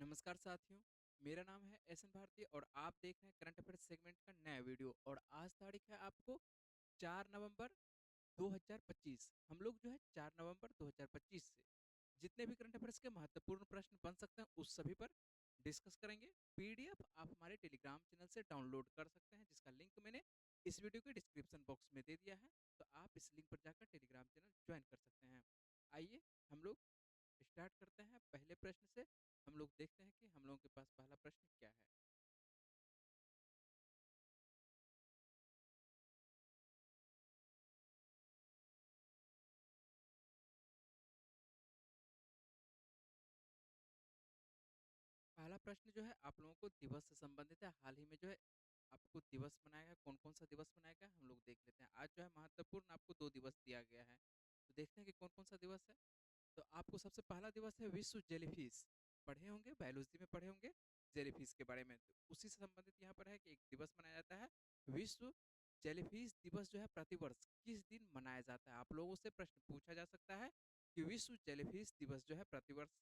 नमस्कार साथियों, मेरा नाम है एसएन भारती और आप देख रहे हैं करंट अफेयर्स सेगमेंट का नया वीडियो। और आज तारीख है आपको 4 नवंबर 2025। हम लोग जो है 4 नवंबर 2025 से जितने भी करंट अफेयर्स के महत्वपूर्ण प्रश्न बन सकते हैं उस सभी पर डिस्कस करेंगे। पीडीएफ आप हमारे टेलीग्राम चैनल से डाउनलोड कर सकते हैं, जिसका लिंक मैंने इस वीडियो के डिस्क्रिप्शन बॉक्स में दे दिया है। तो आप इस लिंक पर जाकर टेलीग्राम चैनल ज्वाइन कर सकते हैं। आइए हम लोग स्टार्ट करते हैं पहले प्रश्न से। हम लोग देखते हैं कि हम लोगों के पास पहला प्रश्न क्या है। पहला प्रश्न जो है आप लोगों को दिवस से संबंधित है। हाल ही में जो है आपको दिवस मनाया गया, कौन-कौन सा दिवस मनाया गया हम लोग देख लेते हैं। आज जो है महत्वपूर्ण आपको 2 दिवस दिया गया है। तो देखते हैं कि कौन-कौन सा दिवस है। तो आपको सबसे पहला दिवस है विश्व जेलीफिश। पढ़े होंगे, बायोलॉजी में पढ़े होंगे जेलीफिश के बारे में। तो उसी से संबंधित यहाँ पर है कि एक दिवस मनाया जाता है, विश्व जेलीफिश दिवस जो है प्रतिवर्ष किस दिन मनाया जाता है? आप लोगों से प्रश्न पूछा जा सकता है कि विश्व जेलीफिश दिवस जो है प्रतिवर्ष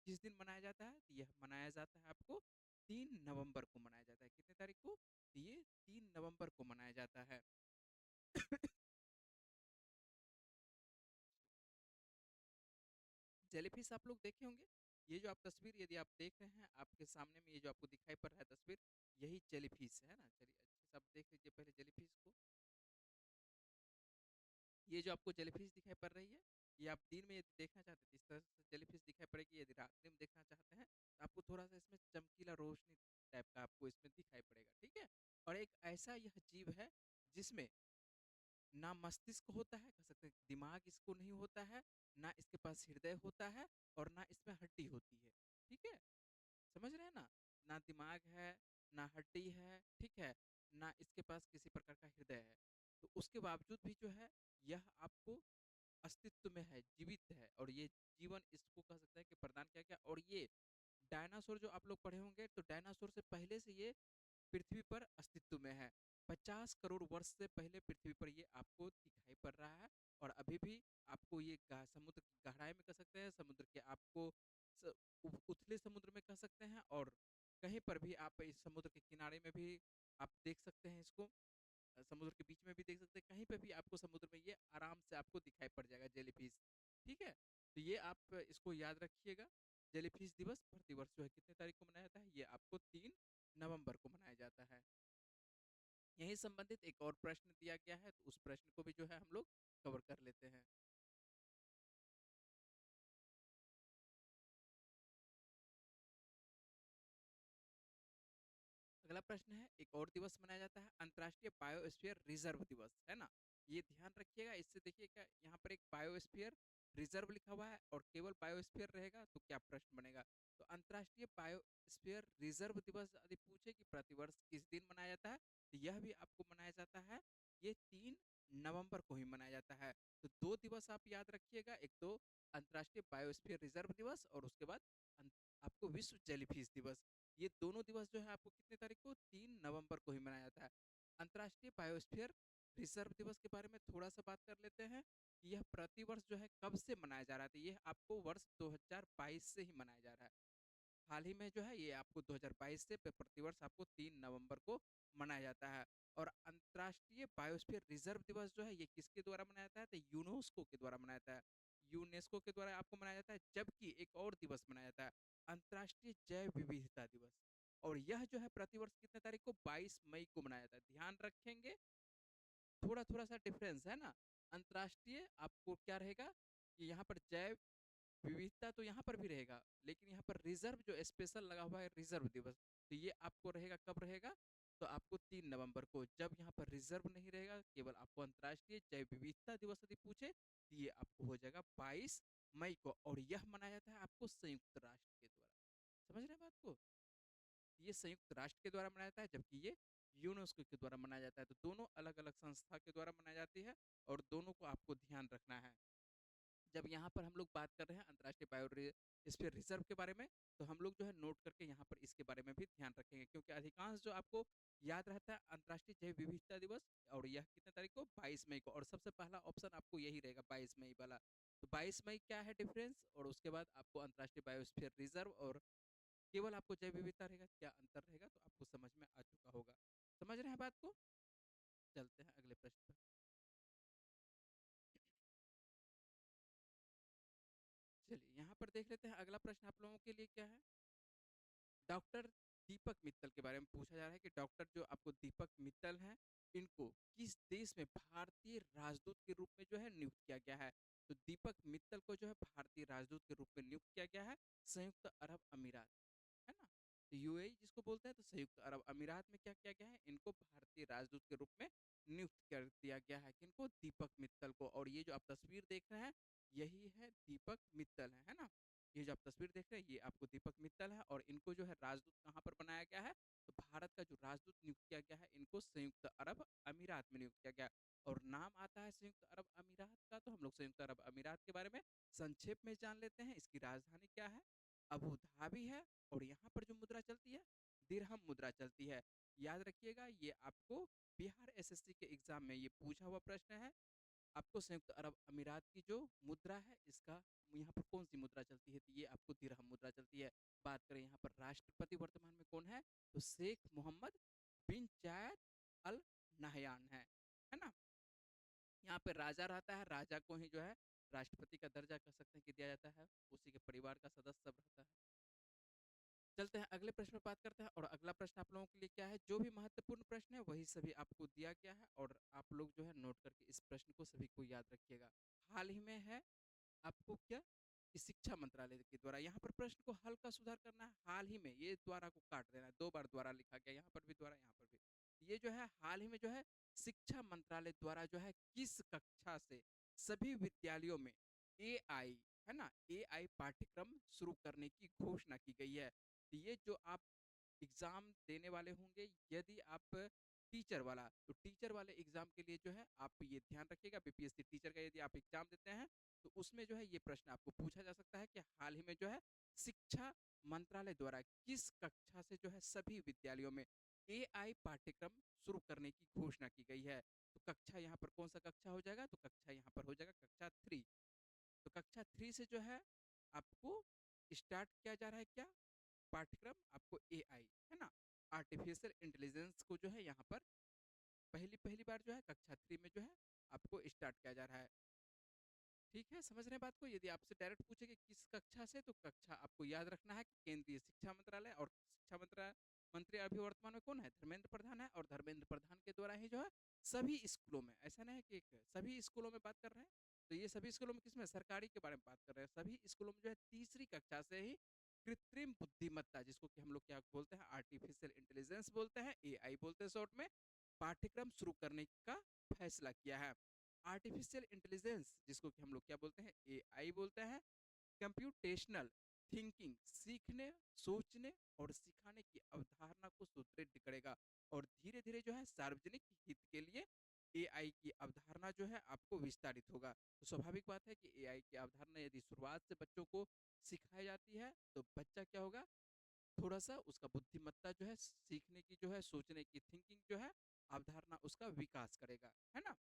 किस दिन मनाया जाता है? तो यह मनाया जाता है आपको 3 नवंबर को मनाया जाता है। कितने तारीख को? तो ये 3 नवंबर को मनाया जाता है। जेलीफिश आप लोग देखे होंगे। ये जो आप तस्वीर यदि आप देख रहे हैं, आपके सामने में ये जो आपको दिखाई पड़ रहा है तस्वीर, यही जेलीफिश है ना? चलिए अच्छे से आप देख लीजिए पहले जेलीफिश को। ये जो आपको जेलीफिश दिखाई पड़ रही है, ये आप दिन में यदि देखना चाहते हैं तो इस तरह से जेलीफिश दिखाई पड़ेगी। यदि रात्रि में देखना चाहते हैं तो आपको थोड़ा-सा इसमें चमकीला रोशनी टाइप का आपको इसमें दिखाई पड़ेगा, ठीक है? और एक ऐसा यह जीव है जिसमें ना मस्तिष्क होता है, कह सकते हैं दिमाग इसको नहीं होता है, ना इसके पास हृदय होता है और ना इसमें हड्डी होती है, ठीक है? समझ रहे हैं ना? ना दिमाग है, ना हड्डी है, ठीक है? ना इसके पास किसी प्रकार का हृदय है। तो उसके बावजूद भी जो है, यह आपको अस्तित्व में है, जीवित है और ये जीवन इसको कह सकते हैं कि प्रदान किया गया। और ये डायनासोर जो आप लोग पढ़े होंगे, तो डायनासोर से पहले से ये पृथ्वी पर अस्तित्व में है। 50 करोड़ वर्ष से पहले पृथ्वी पर ये आपको दिखाई पड़ रहा है और अभी भी आपको ये समुद्र की गहराई में कह सकते हैं, समुद्र के आपको उथले समुद्र में कह सकते हैं और कहीं पर भी आप इस समुद्र के किनारे में भी आप देख सकते हैं इसको। समुद्र के बीच में भी देख सकते हैं, कहीं पे भी आपको समुद्र में ये आराम से आपको दिखाई पड़ जाएगा जेलीफिश, ठीक है? तो ये आप इसको याद रखिएगा। जेलीफिश दिवस प्रतिवर्ष जो है कितने तारीख को मनाया जाता है? ये आपको 3 नवंबर को मनाया जाता है। यही संबंधित एक और प्रश्न दिया गया है, तो उस प्रश्न को भी जो है हम लोग कवर कर लेते हैं। अगला प्रश्न है, एक और दिवस मनाया जाता है अंतर्राष्ट्रीय बायोस्फीयर रिजर्व दिवस, है ना? ये ध्यान रखिएगा। इससे देखिए क्या यहाँ पर एक बायोस्फीयर रिजर्व लिखा हुआ है और केवल बायोस्फीयर रहेगा तो क्या प्रश्न बनेगा? तो अंतर्राष्ट्रीय बायोस्फीयर रिजर्व दिवस यदि पूछे कि प्रतिवर्ष किस दिन मनाया जाता है, तो यह भी आपको मनाया जाता है, ये 3 नवंबर को ही मनाया जाता है। तो 2 दिवस आप याद रखिएगा, एक तो अंतर्राष्ट्रीय बायोस्फीयर रिजर्व दिवस और उसके बाद आपको विश्व जेलीफिश दिवस। ये दोनों दिवस जो है आपको कितने तारीख को? 3 नवंबर को ही मनाया जाता है। अंतर्राष्ट्रीय बायोस्फीयर रिजर्व दिवस के बारे में थोड़ा-सा बात कर लेते हैं कि यह प्रतिवर्ष जो है कब से मनाया जा रहा है? तो ये आपको वर्ष 2022 से ही मनाया जा रहा है। हाल ही में जो है ये आपको 2022 से प्रतिवर्ष आपको 3 नवंबर को मनाया जाता है। और अंतर्राष्ट्रीय बायोस्फीयर रिजर्व दिवस जो है ये किसके द्वारा मनाया जाता है? तो यूनेस्को के द्वारा मनाया जाता है। यूनेस्को के द्वारा आपको मनाया जाता है, जबकि एक और दिवस मनाया जाता है, अंतर्राष्ट्रीय जैव विविधता दिवस। और यह जो है प्रतिवर्ष कितने तारीख को? 22 मई को मनाया जाता है। ध्यान रखेंगे, थोड़ा-थोड़ा सा डिफरेंस है ना? अंतर्राष्ट्रीय आपको क्या रहेगा कि यहाँ पर जैव विविधता तो यहाँ पर भी रहेगा, लेकिन यहाँ पर रिज़र्व जो स्पेशल लगा हुआ है रिज़र्व दिवस, तो ये आपको रहेगा कब रहेगा? तो आपको 3 नवंबर को। जब यहाँ पर रिज़र्व नहीं रहेगा, केवल आपको अंतर्राष्ट्रीय जैव विविधता दिवस यदि पूछे, तो ये आपको हो जाएगा 22 मई को और यह मनाया जाता है आपको संयुक्त राष्ट्र के द्वारा। समझ रहे हैं बात को? ये संयुक्त राष्ट्र के द्वारा मनाया जाता है, जबकि ये यूनेस्को के द्वारा मनाया जाता है। तो दोनों अलग-अलग संस्था के द्वारा मनाई जाती है और दोनों को आपको ध्यान रखना है। जब यहाँ पर हम लोग बात कर रहे हैं अंतर्राष्ट्रीय बायोस्फीयर रिजर्व के बारे में, तो हम लोग जो है नोट करके यहाँ पर इसके बारे में भी ध्यान रखेंगे, क्योंकि अधिकांश जो आपको याद रहता है अंतर्राष्ट्रीय जैव विविधता दिवस और यह कितने तारीख को? 22 मई को। और सबसे पहला ऑप्शन आपको यही रहेगा 22 मई वाला। तो 22 मई क्या है डिफरेंस और उसके बाद आपको अंतर्राष्ट्रीय बायोस्फीयर रिजर्व और केवल आपको जैव विविधता रहेगा, क्या अंतर रहेगा, तो आपको समझ में आ चुका होगा। समझ रहे हैं बात को? चलते हैं अगले प्रश्न पर। चलिए, यहाँ पर देख लेते हैं अगला प्रश्न आप लोगों के लिए क्या है। डॉक्टर दीपक मित्तल के बारे में पूछा जा रहा है कि डॉक्टर जो आपको दीपक मित्तल हैं, इनको किस देश में भारतीय राजदूत के रूप में जो है नियुक्त किया गया है? तो दीपक मित्तल को जो है भारतीय राजदूत के रूप में नियुक्त किया गया है संयुक्त अरब अमीरात, है ना? तो यूएई जिसको बोलते हैं, तो संयुक्त अरब अमीरात में क्या किया गया है, इनको भारतीय राजदूत के रूप में नियुक्त कर दिया गया है। किनको? दीपक मित्तल को। और ये जो आप तस्वीर देख रहे हैं, यही है दीपक मित्तल है ना? ये जो आप तस्वीर देख रहे हैं, ये आपको दीपक मित्तल है और इनको जो है राजदूत कहाँ पर बनाया गया है, तो भारत का जो राजदूत नियुक्त किया गया है, इनको संयुक्त अरब अमीरात में नियुक्त किया गया है। और नाम आता है संयुक्त अरब अमीरात का, तो हम लोग संयुक्त अरब अमीरात के बारे में संक्षेप में जान लेते हैं। इसकी राजधानी क्या है? अबू धाबी है। और यहाँ पर जो मुद्रा चलती है, दिरहम मुद्रा चलती है। याद रखिएगा, ये आपको बिहार एसएससी के एग्जाम में ये पूछा हुआ प्रश्न है। आपको संयुक्त अरब अमीरात की जो मुद्रा है, इसका यहाँ पर कौन सी मुद्रा चलती है, तो ये आपको दिरहम मुद्रा चलती है। बात करें यहाँ पर राष्ट्रपति वर्तमान में कौन है, तो शेख मोहम्मद बिन जायद अल नहयान है ना? यहाँ पे राजा रहता है, राजा को ही जो है राष्ट्रपति का दर्जा कह सकते हैं कि दिया जाता है, उसी के परिवार का सदस्य सब रहता है। चलते हैं अगले प्रश्न पर बात करते हैं। और अगला प्रश्न आप लोगों के लिए क्या है, जो भी महत्वपूर्ण प्रश्न है वही सभी आपको दिया गया है और आप लोग जो है नोट करके इस प्रश्न को सभी को याद रखिएगा। हाल ही में है आपको क्या, कि शिक्षा मंत्रालय के द्वारा यहाँ पर प्रश्न को हल्का सुधार करना है। हाल ही में, ये द्वारा को काट देना है, दो बार द्वारा लिखा गया, यहाँ पर भी द्वारा, यहाँ पर भी। ये जो है हाल ही में जो है शिक्षा मंत्रालय द्वारा जो है किस कक्षा से सभी विद्यालयों में एआई, है ना, एआई पाठ्यक्रम शुरू करने की घोषणा की गई है। तो ये जो आप एग्जाम देने वाले होंगे, यदि आप टीचर वाला, तो टीचर वाले एग्जाम के लिए जो है आप ये ध्यान रखिएगा, बीपीएससी टीचर का यदि आप एग्जाम देते हैं, तो उसमें जो है ये प्रश्न आपको पूछा जा सकता है कि हाल ही में जो है शिक्षा मंत्रालय द्वारा किस कक्षा से जो है सभी विद्यालयों में एआई पाठ्यक्रम शुरू करने की घोषणा की गई है। तो कक्षा यहाँ पर कौन सा कक्षा हो जाएगा, तो कक्षा यहाँ पर हो जाएगा कक्षा 3। तो कक्षा 3 से जो है आपको स्टार्ट किया जा रहा है क्या पाठ्यक्रम, आपको एआई, है ना, आर्टिफिशियल इंटेलिजेंस को जो है यहाँ पर पहली पहली बार जो है कक्षा 3 में जो है आपको स्टार्ट किया जा रहा है। ठीक है, समझ रहे हैं बात को? यदि आपसे डायरेक्ट पूछे कि किस कक्षा से, तो कक्षा आपको याद रखना है कि केंद्रीय शिक्षा मंत्रालय, और शिक्षा मंत्रालय मंत्री अभी वर्तमान में कौन है, धर्मेंद्र प्रधान है। और धर्मेंद्र प्रधान के द्वारा ही जो है सभी स्कूलों में, ऐसा नहीं है कि सभी स्कूलों में बात कर रहे हैं, तो ये सभी स्कूलों में किसमें, सरकारी के बारे में बात कर रहे हैं। सभी स्कूलों में जो है तीसरी कक्षा से ही कृत्रिम बुद्धिमत्ता, जिसको कि हम लोग क्या बोलते हैं, आर्टिफिशियल इंटेलिजेंस बोलते हैं, एआई बोलते हैं शॉर्ट में, पाठ्यक्रम शुरू करने का फैसला किया है। आर्टिफिशियल इंटेलिजेंस जिसको कि हम लोग क्या बोलते हैं, एआई बोलते हैं, कंप्यूटेशनल थिंकिंग, सीखने, सोचने और सिखाने की अवधारणा को सुदृढ़ करेगा। और धीरे धीरे जो है सार्वजनिक हित के लिए एआई की अवधारणा जो है आपको विस्तारित होगा। तो स्वाभाविक बात है कि एआई की अवधारणा यदि शुरुआत से बच्चों को सिखाई जाती है, तो बच्चा क्या होगा, थोड़ा सा उसका बुद्धिमत्ता जो है, सीखने की जो है, सोचने की थिंकिंग जो है, अवधारणा उसका विकास करेगा, है ना?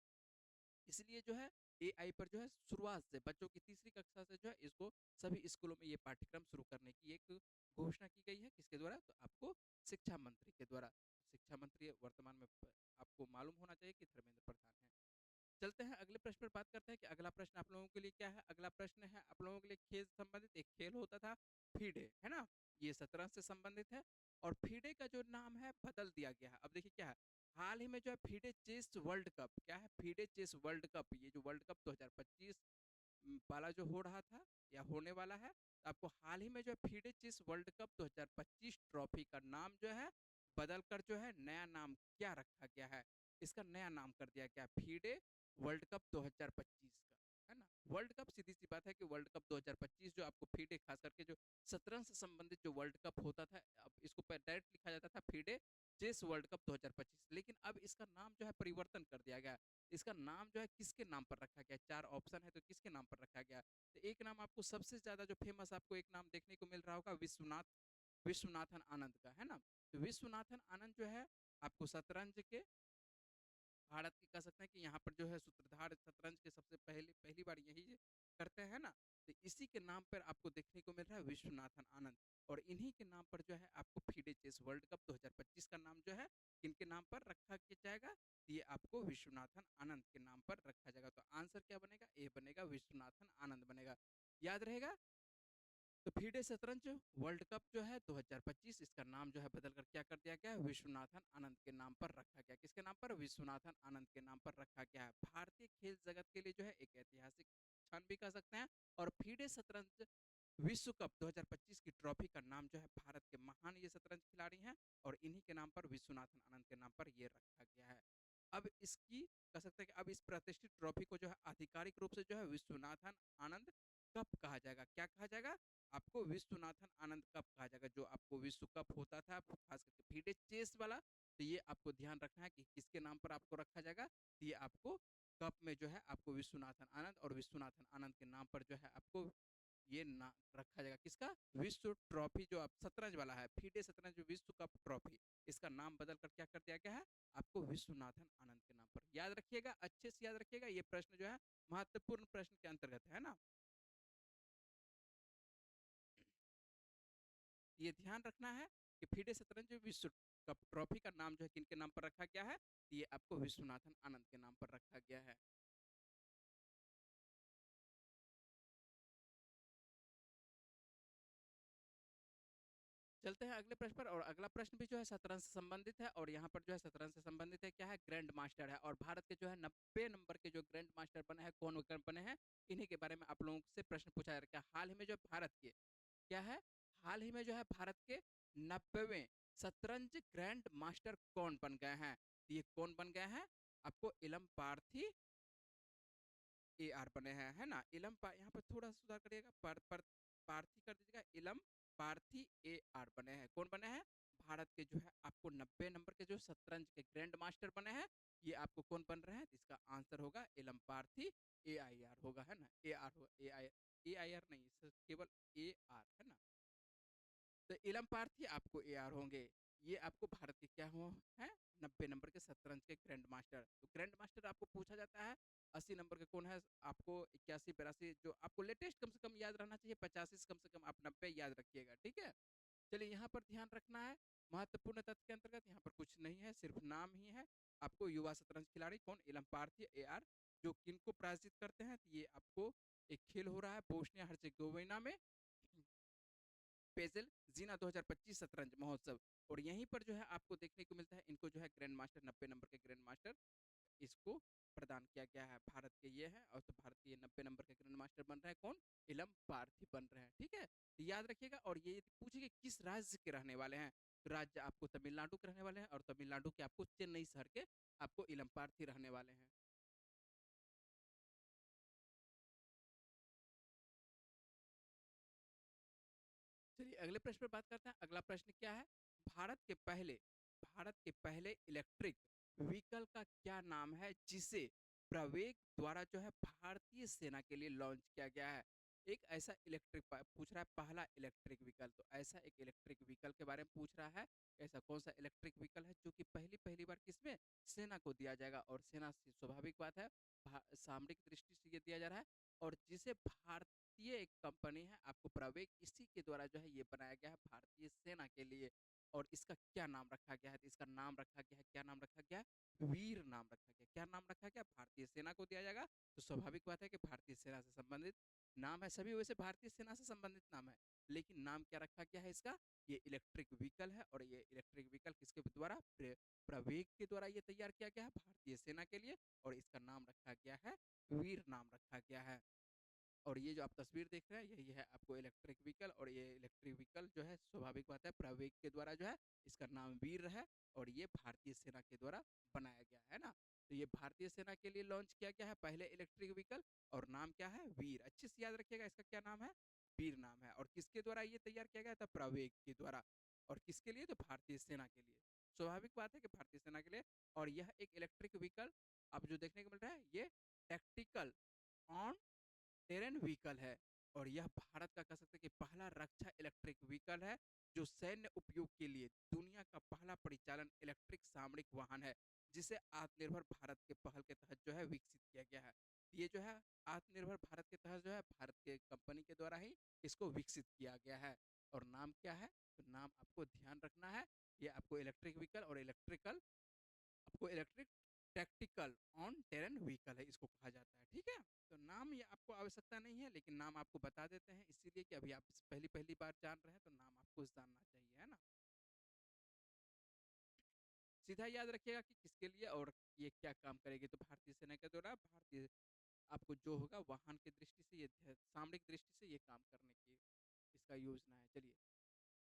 इसलिए जो है एआई पर जो है शुरुआत से बच्चों की तीसरी कक्षा से जो है इसको सभी स्कूलों में ये पाठ्यक्रम शुरू करने की एक घोषणा की गई है। किसके द्वारा, तो आपको शिक्षा मंत्री के द्वारा। शिक्षा मंत्री वर्तमान में आपको मालूम होना चाहिए कि धर्मेंद्र प्रधान है। चलते हैं अगले प्रश्न पर बात करते हैं कि अगला प्रश्न आप लोगों के लिए क्या है। अगला प्रश्न है आप लोगों के लिए खेल से संबंधित। एक खेल होता था फीडे, है ना, ये शतरंज से संबंधित है। और फीडे का जो नाम है बदल दिया गया है। अब देखिए क्या है, हाल ही में जो है फीडे चेस वर्ल्ड कप, क्या है, फीडे चेस वर्ल्ड कप, ये जो वर्ल्ड कप 2025 वाला जो हो रहा था या होने वाला है, तो आपको हाल ही में जो है FIDE chess world cup 2025 trophy का नाम जो है बदल कर जो है नया नाम क्या रखा गया है, इसका नया नाम कर दिया गया फीडे वर्ल्ड कप 2025 का, है ना। वर्ल्ड कप, सीधी सी बात है कि वर्ल्ड कप 2025 जो आपको फीडे खास करके जो शतरंज से संबंधित जो वर्ल्ड कप होता था, अब इसको डायरेक्ट लिखा जाता था फीडे चेस वर्ल्ड कप 2025, लेकिन अब इसका नाम जो है परिवर्तन कर दिया गया। इसका नाम जो है किसके नाम पर रखा गया, चार ऑप्शन है, तो किसके नाम पर रखा गया। तो एक नाम आपको सबसे ज्यादा जो फेमस आपको एक नाम देखने को मिल रहा होगा, विश्वनाथन आनंद का, है ना। तो विश्वनाथन आनंद जो है आपको शतरंज के भारत की कह सकते हैं कि यहाँ पर जो है सूत्रधार शतरंज के सबसे पहले पहली बार यही करते हैं ना, तो इसी के नाम पर आपको देखने को मिल रहा है विश्वनाथन आनंद। और इन्हीं के नाम पर जो है आपको फीडे चेस वर्ल्ड कप 2025 का नाम जो है किनके नाम पर रखा जाएगा, ये आपको विश्वनाथन आनंद के नाम पर रखा जाएगा। तो आंसर क्या बनेगा, ए बनेगा, विश्वनाथन आनंद बनेगा। याद रहेगा। तो फीडे शतरंज वर्ल्ड कप जो है 2025, इसका नाम जो है बदल कर क्या कर दिया गया, विश्वनाथन आनंद के नाम पर रखा गया। किसके नाम पर, विश्वनाथन आनंद के नाम पर रखा गया है। भारतीय खेल जगत के लिए जो है एक ऐतिहासिक क्षण भी कह सकते हैं। और फीडे शतरंज विश्व कप 2025 की ट्रॉफी का नाम जो है भारत के महान ये शतरंज खिलाड़ी हैं और इन्हीं के नाम पर, विश्वनाथन आनंद के नाम पर ये रखा गया है। अब इसकी कह सकते हैं कि अब इस प्रतिष्ठित ट्रॉफी को जो है आधिकारिक रूप से जो है विश्वनाथन आनंद कप कहा जाएगा। क्या कहा जाएगा, आपको विश्वनाथन आनंद कप कहा जाएगा। जो आपको विश्व कप होता था खास करके फीडे चेस वाला, तो ये आपको ध्यान रखना है कि किसके नाम पर आपको रखा जाएगा। तो ये आपको कप में जो है आपको विश्वनाथन आनंद और विश्वनाथन आनंद के नाम पर जो है आपको ये ना रखा जाएगा। किसका, विश्व ट्रॉफी जो आप शतरंज वाला है, फीडे शतरंज विश्व कप ट्रॉफी, इसका नाम बदल कर क्या कर दिया गया है, आपको विश्वनाथन आनंद के नाम पर। याद रखिएगा, अच्छे से याद रखिएगा, ये प्रश्न जो है महत्वपूर्ण प्रश्न के अंतर्गत है ना। ये ध्यान रखना है कि फीडे शतरंज विश्व कप ट्रॉफी का नाम जो है किनके नाम पर रखा गया है, ये आपको विश्वनाथन आनंद के नाम पर रखा गया है। चलते हैं अगले प्रश्न पर। और अगला प्रश्न भी जो है शतरंज से संबंधित है और यहाँ पर जो है शतरंज से संबंधित है, क्या है, ग्रैंड मास्टर है। और भारत के जो है 90 नंबर के जो ग्रैंड मास्टर बने हैं, कौन बने हैं, इन्हीं के बारे में आप लोगों से प्रश्न पूछा जा रहा है। क्या हाल ही में जो भारत के, क्या है, हाल ही में जो है भारत के 90वें शतरंज ग्रैंड मास्टर कौन बन गए हैं। ये कौन बन गए हैं, आपको इलम पार्थी ए आर बने हैं, है ना। यहाँ पर थोड़ा सुधार करिएगा, पार्थी कर दीजिएगा, इलम पार्थी ए आर बने हैं। कौन बने हैं, भारत के जो है आपको 90 नंबर के जो शतरंज के ग्रैंड मास्टर बने हैं, ये आपको कौन बन रहे हैं, इसका आंसर होगा इलम पार्थी ए आई आर होगा, है ना। ए आर होगा, ए आई आर नहीं, केवल ए आर, है ना। तो इलम पार्थी आपको ए आर होंगे। ये आपको भारत के क्या हो हैं, 90 नंबर के शतरंज के ग्रैंड मास्टर। तो ग्रैंड मास्टर आपको पूछा जाता है। 80 नंबर के कौन है, आपको 81 82 जो आपको लेटेस्ट कम से कम याद रहना चाहिए, 85 से कम आप 90 याद रखिएगा, ठीक है। चलिए यहाँ पर ध्यान रखना है, महत्वपूर्ण तथ्य के अंतर्गत यहाँ पर कुछ नहीं है, सिर्फ नाम ही है। आपको युवा शतरंज खिलाड़ी कौन, इलम पार्थी ए आर, जो किनको पराजित करते हैं, तो ये आपको एक खेल हो रहा है बोस्निया हर्जेगोविना में, पेजल जीना 2025 शतरंज महोत्सव। और यहीं पर जो है आपको देखने को मिलता है, इनको जो है ग्रैंड मास्टर, 90 नंबर के ग्रैंड मास्टर इसको प्रदान किया गया है। भारत के ये है, और तो भारत के ये 90 नंबर के ग्रैंड मास्टर बन रहे हैं कौन, इलम पार्थी बन रहे हैं, ठीक है। तो याद रखिएगा। और ये पूछिए किस राज्य के रहने वाले हैं, तो राज्य आपको तमिलनाडु के रहने वाले हैं, और तमिलनाडु के आपको चेन्नई शहर के आपको इलम पार्थी रहने वाले हैं। चलिए अगले प्रश्न पर बात करते हैं। अगला प्रश्न क्या है, भारत के पहले भारत के पहले इलेक्ट्रिक व्हीकल का क्या नाम है, जिसे प्रवेग द्वारा जो है भारतीय सेना के लिए लॉन्च किया गया है। एक ऐसा इलेक्ट्रिक पूछ रहा है, पहला इलेक्ट्रिक व्हीकल, तो ऐसा एक इलेक्ट्रिक व्हीकल के बारे में पूछ रहा है। ऐसा कौन सा इलेक्ट्रिक व्हीकल है जो कि पहली पहली बार किसमें, सेना को दिया जाएगा। और सेना से स्वाभाविक बात है, सामरिक दृष्टि से ये दिया जा रहा है। और जिसे भारतीय एक कंपनी है, आपको प्रवेग इसी के द्वारा जो है ये बनाया गया है भारतीय सेना के लिए। और इसका क्या नाम रखा गया है, तो इसका नाम रखा गया है, क्या नाम रखा गया है, वीर नाम रखा गया। क्या नाम रखा गया, भारतीय सेना को दिया जाएगा, तो स्वाभाविक बात है कि भारतीय सेना से संबंधित नाम है। सभी वैसे भारतीय सेना से संबंधित नाम है, लेकिन नाम क्या रखा गया है इसका, ये इलेक्ट्रिक व्हीकल है। और ये इलेक्ट्रिक व्हीकल किसके द्वारा, प्रवेग के द्वारा ये तैयार किया गया है भारतीय सेना के लिए। और इसका नाम रखा गया है, वीर नाम रखा गया है। और ये जो आप तस्वीर देख रहे हैं, यही है आपको इलेक्ट्रिक व्हीकल। और ये इलेक्ट्रिक व्हीकल जो है स्वाभाविक बात है प्रवेग के द्वारा जो है, इसका नाम वीर है। और ये भारतीय सेना के द्वारा बनाया गया है ना। तो ये भारतीय सेना के लिए लॉन्च किया गया है पहले इलेक्ट्रिक व्हीकल, और नाम क्या है, वीर। अच्छे से याद रखिएगा, इसका क्या नाम है, वीर नाम है। और किसके द्वारा ये तैयार किया गया था, प्रवेग के द्वारा। और किसके लिए, तो भारतीय सेना के लिए। स्वाभाविक बात है कि भारतीय सेना के लिए। और यह एक इलेक्ट्रिक व्हीकल अब जो देखने को मिल रहा है, ये टैक्टिकल ऑन टेरेन व्हीकल है। और यह भारत का कह सकते हैं कि पहला रक्षा इलेक्ट्रिक व्हीकल है, जो सैन्य उपयोग के लिए दुनिया का पहला परिचालन इलेक्ट्रिक सामरिक वाहन है। जिसे आत्मनिर्भर भारत के पहल के तहत जो है विकसित किया गया है। ये जो है आत्मनिर्भर भारत के तहत जो है भारत के कंपनी के द्वारा ही इसको विकसित किया गया है। और नाम क्या है? तो नाम आपको ध्यान रखना है, ये आपको इलेक्ट्रिक व्हीकल और इलेक्ट्रिकल आपको electric tactical on terrain vehicle है इसको कहा जाता है, ठीक है? तो नाम ये आपको आवश्यकता नहीं है, लेकिन नाम आपको बता देते हैं इसीलिए कि अभी आप पहली पहली बार जान रहे हैं तो नाम आपको जानना चाहिए, है ना? सीधा याद रखिएगा कि किसके लिए और ये क्या काम करेगी। तो भारतीय सेना के द्वारा भारतीय आपको जो होगा वाहन की दृष्टि से, ये सामरिक दृष्टि से ये काम करने की इसका योजना है। चलिए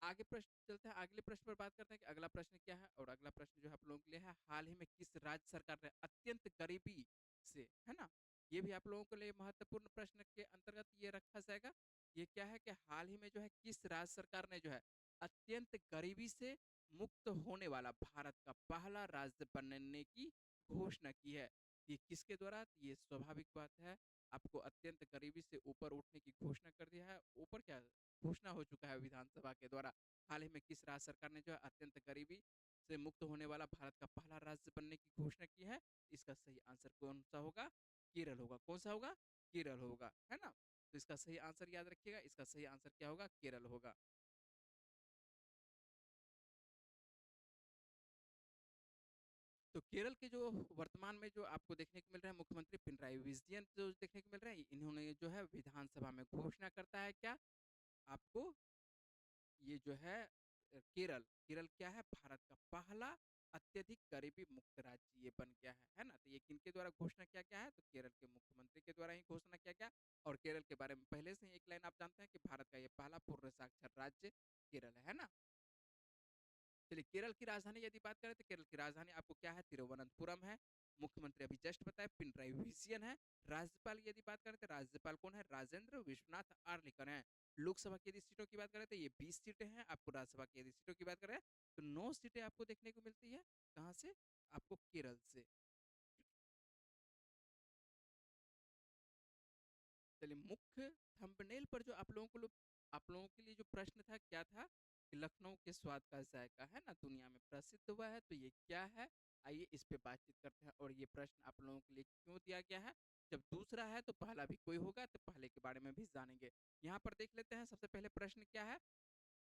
आगे प्रश्न चलते हैं, अगले प्रश्न पर बात करते हैं कि अगला प्रश्न क्या है। और अगला प्रश्न जो है आप लोगों के लिए है, हाल ही में किस राज्य सरकार ने अत्यंत गरीबी से, है ना, ये भी आप लोगों के लिए महत्वपूर्ण प्रश्न के अंतर्गत ये रखा जाएगा। ये क्या है कि हाल ही में जो है किस राज्य सरकार ने जो है अत्यंत गरीबी से मुक्त होने वाला भारत का पहला राज्य बनने की घोषणा की है। ये किसके द्वारा? तो ये स्वाभाविक बात है, आपको अत्यंत गरीबी से ऊपर उठने की घोषणा कर दिया है। ऊपर क्या घोषणा हो चुका है विधानसभा के द्वारा। हाल ही में किस राज्य सरकार ने जो है अत्यंत गरीबी से मुक्त होने वाला भारत का पहला राज्य बनने की घोषणा की है? इसका सही आंसर कौन सा होगा? केरल होगा। कौन सा होगा? केरल होगा, है ना? तो इसका सही आंसर याद रखिएगा, इसका सही आंसर क्या होगा? केरल होगा। तो केरल के जो वर्तमान में जो आपको देखने को मिल रहा है मुख्यमंत्री पिनराई विजयन जो देखने को मिल रहा है, इन्होंने जो है विधानसभा में घोषणा करता है क्या? आपको ये जो है केरल, केरल क्या है? भारत का पहला अत्यधिक गरीबी मुक्त राज्य ये बन गया है ना? तो ये किनके द्वारा घोषणा किया गया है? तो केरल के मुख्यमंत्री के द्वारा ही घोषणा किया गया। और केरल के बारे में पहले से ही एक लाइन आप जानते हैं कि भारत का ये पहला पूर्ण साक्षर राज्य केरल है ना? चलिए केरल की राजधानी यदि बात करें तो केरल की राजधानी आपको क्या है? तिरुवनंतपुरम है। मुख्यमंत्री अभी जस्ट बताए पिनराई विजयन है। राज्यपाल की यदि बात करें तो राज्यपाल कौन है? राजेंद्र विश्वनाथ आर्लेकर हैं। लोकसभा की यदि सीटों की बात करें तो ये 20 सीटें हैं। आपको राज्यसभा की यदि सीटों की बात करें तो 9 सीटें आपको देखने को मिलती है। कहाँ से? आपको केरल से। चलिए मुख्य थंबनेल पर जो आप लोगों के लिए जो प्रश्न था क्या था कि लखनऊ के स्वाद का जायका है ना दुनिया में प्रसिद्ध हुआ है, तो ये क्या है? आइए इस पे बातचीत करते हैं। और ये प्रश्न आप लोगों के लिए क्यों दिया गया है? जब दूसरा है तो पहला भी कोई होगा, तो पहले के बारे में भी जानेंगे। यहाँ पर देख लेते हैं सबसे पहले प्रश्न क्या है।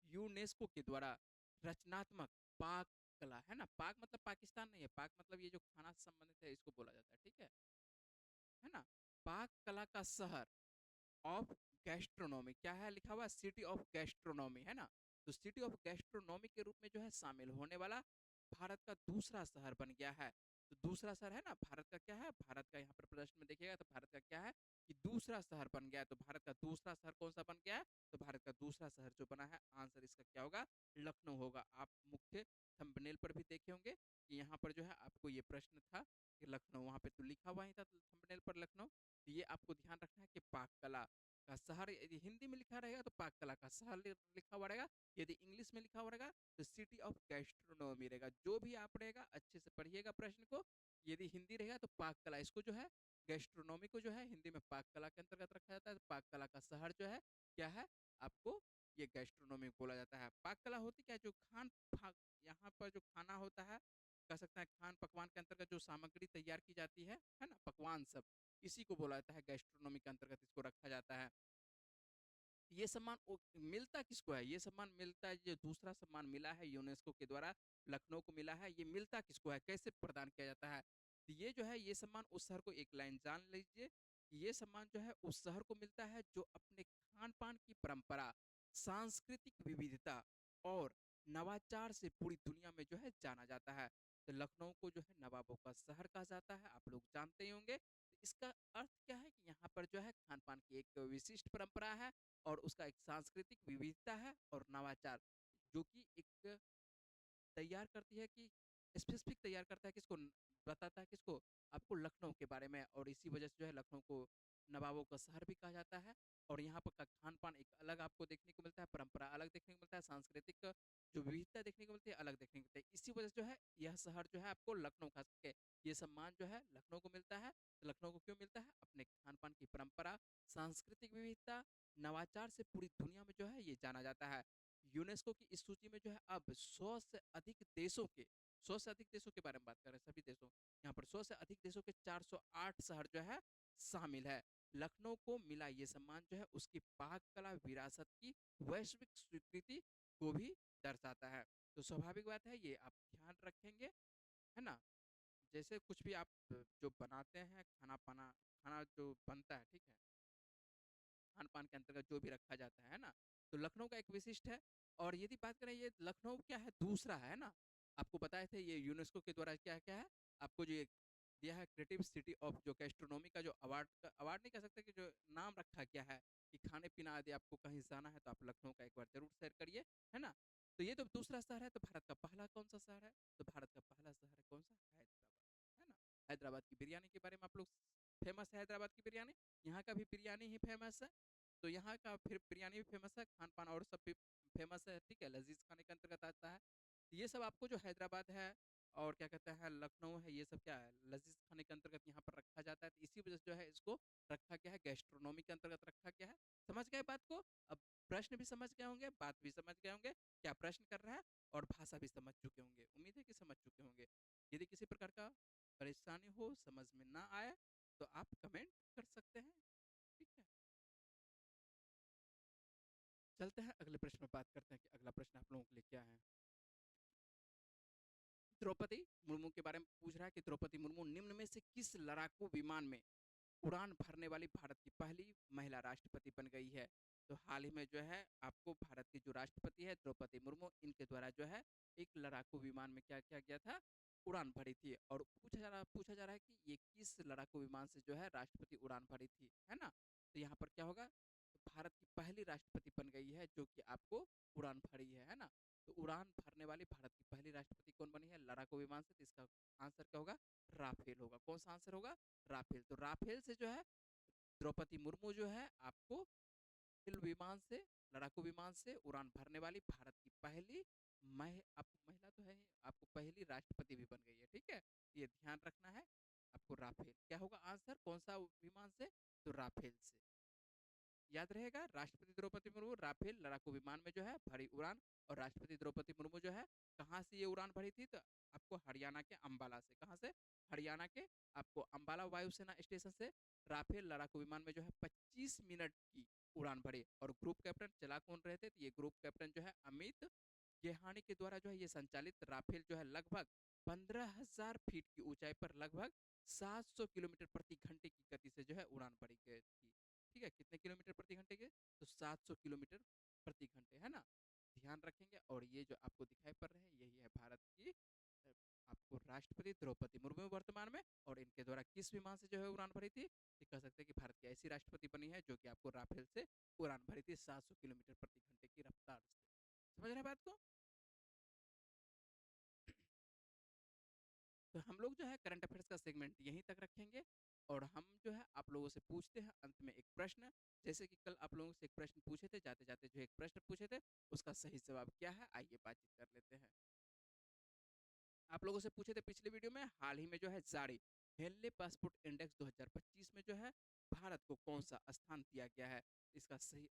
यूनेस्को के द्वारा रचनात्मक पाक कला, है ना, पाक मतलब पाकिस्तान नहीं है, पाक मतलब ये जो खाना से संबंधित है इसको बोला जाता है, ठीक है ना? पाक कला का शहर ऑफ गैस्ट्रोनॉमी क्या है लिखा हुआ? सिटी ऑफ गैस्ट्रोनॉमी, है ना? तो सिटी ऑफ गैस्ट्रोनॉमी के रूप में जो है शामिल होने वाला भारत का दूसरा शहर बन गया है। तो दूसरा शहर है ना भारत का क्या है? भारत का यहाँ पर प्रश्न में देखिएगा तो भारत का क्या है कि दूसरा शहर बन गया है। तो भारत का दूसरा शहर कौन सा बन गया है? तो भारत का दूसरा शहर जो बना है, आंसर इसका क्या होगा? लखनऊ होगा। आप मुख्य थंबनेल पर भी देखे होंगे कि यहाँ पर जो है आपको ये प्रश्न था कि लखनऊ, वहां पे तो लिखा हुआ ही था थंबनेल पर लखनऊ। तो ये आपको ध्यान रखना है कि पाक कला का शहर यदि हिंदी में लिखा रहेगा तो पाक कला का शहर लिखा हुआ रहेगा। यदि इंग्लिश में लिखा हुआ रहेगा तो सिटी ऑफ गैस्ट्रोनॉमी रहेगा। जो भी आप रहेगा अच्छे से पढ़िएगा प्रश्न को। यदि हिंदी रहेगा तो पाक कला, इसको जो है गैस्ट्रोनॉमी को जो है हिंदी में पाक कला के अंतर्गत रखा जाता है। तो पाक कला का शहर जो है क्या है? आपको ये गैस्ट्रोनॉमी बोला जाता है। पाक कला होती क्या है? जो यहाँ पर जो खाना होता है, कह सकते हैं खान पकवान के अंतर्गत जो सामग्री तैयार की जाती है ना, पकवान सब, इसी को बोला जाता है गैस्ट्रोनॉमी के अंतर्गत इसको रखा जाता है। ये सम्मान मिलता किसको है? ये सम्मान मिलता है, ये दूसरा सम्मान मिला है यूनेस्को के द्वारा, लखनऊ को मिला है। ये मिलता किसको है? कैसे प्रदान किया जाता है? तो ये जो है ये सम्मान उस शहर को, एक लाइन जान लीजिए कि ये सम्मान जो है उस शहर को मिलता है जो अपने खान पान की परंपरा, सांस्कृतिक विविधता और नवाचार से पूरी दुनिया में जो है जाना जाता है। तो लखनऊ को जो है नवाबों का शहर कहा जाता है, आप लोग जानते ही होंगे। तो इसका अर्थ क्या है कि यहाँ पर जो है खान पान की एक विशिष्ट परंपरा है और उसका एक सांस्कृतिक विविधता है और नवाचार, जो कि एक तैयार करती है कि स्पेसिफिक तैयार करता है किसको, बताता है किसको? आपको लखनऊ के बारे में। और इसी वजह से जो है लखनऊ को नवाबों का शहर भी कहा जाता है। और यहाँ पर का खान पान एक अलग आपको देखने को मिलता है, परंपरा अलग देखने को मिलता है, सांस्कृतिक जो विविधता देखने को मिलती है अलग देखने को मिलती है। इसी वजह से जो है यह शहर जो है आपको लखनऊ, खास करके ये सम्मान जो है लखनऊ को मिलता है। तो लखनऊ को क्यों मिलता है? अपने खान पान की परंपरा, सांस्कृतिक विविधता, नवाचार से पूरी दुनिया में जो है ये जाना जाता है। यूनेस्को की इस सूची में जो है अब 100 से अधिक देशों के 100 से अधिक देशों के बारे में बात कर रहे हैं, सभी देशों। यहाँ पर 100 से अधिक देशों के 408 शहर जो है शामिल है। लखनऊ को मिला ये सम्मान जो है उसकी पाक कला विरासत की वैश्विक स्वीकृति को भी दर्शाता है। तो स्वाभाविक बात है ये आप ध्यान रखेंगे, है ना? जैसे कुछ भी आप जो बनाते हैं खाना-पाना, खाना जो बनता है, ठीक है? खान-पान के अंतर्गत जो भी रखा जाता है ना? तो लखनऊ का एक विशिष्ट है। और यदि बात करें ये लखनऊ क्या है, दूसरा है ना? आपको बताए थे ये यूनेस्को के द्वारा क्या-क्या है? आपको जो ये दिया है क्रिएटिव सिटी ऑफ जो गैस्ट्रोनॉमी का जो अवार्ड नहीं कह सकते कि जो नाम रखा गया है कि खाने-पीना यदि आपको कहीं जाना है तो आप लखनऊ का एक बार ज़रूर सैर करिए, है ना? तो ये तो दूसरा शहर है, तो भारत का पहला कौन-सा शहर है? तो भारत का पहला शहर है कौन-सा? हैदराबाद, है ना? हैदराबाद की बिरयानी के बारे में आप लोग फेमस है हैदराबाद की बिरयानी, यहाँ का भी बिरयानी ही फेमस है। तो यहाँ का फिर बिरयानी भी फेमस है, खान-पान और सब भी फेमस है, ठीक है? लज़ीज़ खाने के अंतर्गत आता है। ये सब आपको जो हैदराबाद है और क्या कहते हैं लखनऊ है, ये सब क्या है लज़ीज़ खाने के अंतर्गत यहाँ पर रखा जाता है। तो इसी वजह से जो है इसको रखा गया है, गैस्ट्रोनॉमी के अंतर्गत रखा गया है। समझ गए बात को? अब प्रश्न भी समझ गए होंगे, बात भी समझ गए होंगे, क्या प्रश्न कर रहा है और भाषा भी समझ चुके होंगे। उम्मीद है कि समझ चुके होंगे। यदि किसी प्रकार का परेशानी हो, समझ में ना आए, तो आप कमेंट कर सकते हैं, ठीक है? चलते हैं अगले प्रश्न में बात करते हैं कि अगला प्रश्न आप लोगों के लिए क्या है। द्रौपदी मुर्मू के बारे में पूछ रहा है कि द्रौपदी मुर्मू निम्न में से किस लड़ाकू विमान में उड़ान भरने वाली भारत की पहली महिला राष्ट्रपति बन गई है? तो हाल ही में जो है आपको भारत की जो राष्ट्रपति है द्रौपदी मुर्मू, इनके द्वारा जो है एक लड़ाकू विमान में क्या किया गया था? उड़ान भरी थी। और पूछा जा रहा है कि ये किस लड़ाकू विमान से जो है राष्ट्रपति उड़ान भरी थी, है ना? तो यहाँ पर क्या होगा? तो भारत की पहली राष्ट्रपति बन गई है जो कि आपको उड़ान भरी है ना? तो उड़ान भरने वाली भारत की पहली राष्ट्रपति कौन बनी है लड़ाकू विमान से? तो इसका आंसर क्या होगा? राफेल होगा। कौन सा आंसर होगा? राफेल। तो राफेल से जो है द्रौपदी मुर्मू जो है आपको विमान से, लड़ाकू विमान से उड़ान भरने वाली भारत की पहली आपको महिला तो है ही, आपको पहली राष्ट्रपति भी बन गई है, ठीक है? ये ध्यान रखना है आपको। राफेल क्या होगा आंसर, कौन सा विमान से? तो राफेल से। याद रहेगा, राष्ट्रपति द्रौपदी मुर्मू राफेल लड़ाकू विमान में जो है भरी उड़ान। और राष्ट्रपति द्रौपदी मुर्मू जो है कहाँ से ये उड़ान भरी थी? तो आपको हरियाणा के अंबाला से। कहाँ से? हरियाणा के आपको अंबाला वायुसेना स्टेशन से राफेल लड़ाकू विमान में जो है 25 मिनट की उड़ान भरी। और ग्रुप कैप्टन चला कौन रहे थे? तो ये ग्रुप कैप्टन जो है अमित गेहानी के द्वारा जो है ये संचालित राफेल जो है लगभग 15,000 फीट की ऊंचाई पर लगभग 700 किलोमीटर प्रति घंटे की गति से जो है उड़ान भरी गई थी। ठीक है, कितने किलोमीटर प्रति घंटे के? तो 700 किलोमीटर प्रति घंटे, है ना? ध्यान रखेंगे। और ये जो आपको दिखाई पड़ रहे हैं यही है भारत की आपको राष्ट्रपति द्रौपदी मुर्मू वर्तमान में। और इनके द्वारा किस विमान से जो है उड़ान भरी थी? तो कह सकते हैं कि भारत की ऐसी राष्ट्रपति बनी है जो कि आपको राफेल से उड़ान भरी थी 700 किलोमीटर प्रति घंटे की रफ्तार से। समझ रहे हैं बात को? तो हम लोग जो है करंट अफेयर्स का सेगमेंट यहीं तक रखेंगे। और हम जो है आप लोगों से पूछते हैं अंत में एक प्रश्न। जैसे कि कल आप लोगों से एक प्रश्न पूछे थे, जाते जाते जो एक प्रश्न पूछे थे उसका सही जवाब क्या है, आइए बातचीत कर लेते हैं। आप लोगों से पूछे थे पिछले वीडियो में, हाल ही में जो है जारी हेनले पासपोर्ट इंडेक्स 2025 में जो है भारत को कौन सा स्थान दिया गया है? इसका सही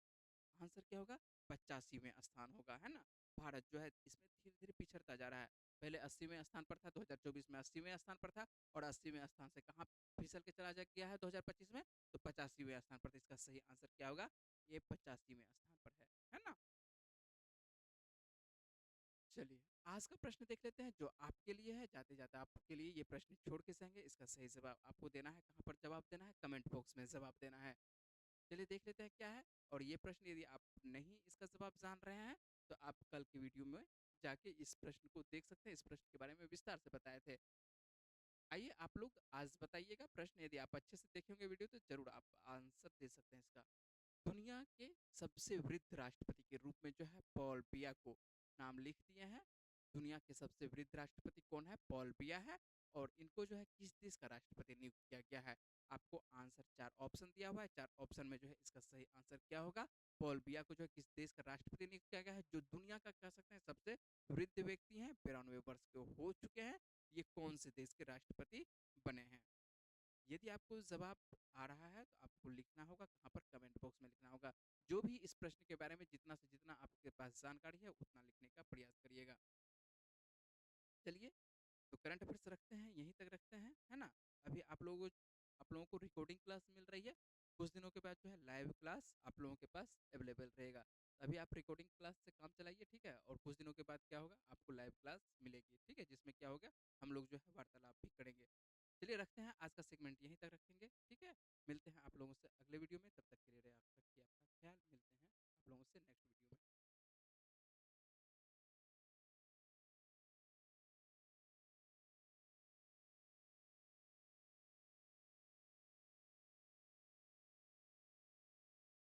आंसर क्या होगा? 85वें स्थान होगा, है ना? भारत जो है इसमें धीरे-धीरे पिछड़ता जा रहा है। पहले 80वें स्थान पर था, 2024 में 80वें स्थान पर था। और 80वें स्थान से कहाँ फिसल के चला जा गया है 2025 में? तो 85वें स्थान पर। तो इसका सही आंसर क्या होगा? ये 85वें स्थान पर है ना? चलिए, आज का प्रश्न देख लेते हैं जो आपके लिए है। जाते-जाते आपके लिए ये प्रश्न छोड़ के जाएँगे। इसका सही जवाब आपको देना है, कहाँ पर जवाब देना है? कमेंट बॉक्स में जवाब देना है। चलिए देख लेते हैं क्या है। और ये प्रश्न यदि आप नहीं इसका जवाब जान रहे हैं तो आप कल की वीडियो में जाके इस प्रश्न को देख सकते हैं। इस प्रश्न के बारे में विस्तार से बताए थे। आइए आप लोग आज बताइएगा प्रश्न, यदि आप अच्छे से देखेंगे वीडियो तो जरूर आप आंसर दे सकते हैं इसका। दुनिया के सबसे वृद्ध राष्ट्रपति के रूप में जो है पॉल बिया को नाम लिख दिए हैं। दुनिया के सबसे वृद्ध राष्ट्रपति कौन है? पॉल बिया है। और इनको जो है किस देश का राष्ट्रपति नियुक्त किया गया है? आपको आंसर 4 ऑप्शन दिया हुआ है। 4 ऑप्शन में जो है इसका सही आंसर क्या होगा? पॉल बिया को जो है किस देश का राष्ट्रपति नियुक्त किया गया है? जो दुनिया का कह सकते हैं सबसे वृद्ध व्यक्ति हैं, 92 वर्ष के हो चुके हैं। ये कौन से देश के राष्ट्रपति बने हैं? यदि आपको जवाब आ रहा है तो आपको लिखना होगा कहाँ पर? कमेंट बॉक्स में लिखना होगा। जो भी इस प्रश्न के बारे में जितना से जितना आपके पास जानकारी है उतना लिखने का प्रयास करिएगा। चलिए तो करंट अफ़ेयर्स रखते हैं, यहीं तक रखते हैं, है ना? अभी आप लोगों को रिकॉर्डिंग क्लास मिल रही है, कुछ दिनों के बाद जो है लाइव क्लास आप लोगों के पास अवेलेबल रहेगा। अभी आप रिकॉर्डिंग क्लास से काम चलाइए, ठीक है? और कुछ दिनों के बाद क्या होगा, आपको लाइव क्लास मिलेगी, ठीक है? जिसमें क्या होगा, हम लोग जो है वार्तालाप भी करेंगे। चलिए रखते हैं, आज का सेगमेंट यहीं तक रखेंगे, ठीक है? मिलते हैं आप लोगों से अगले वीडियो में।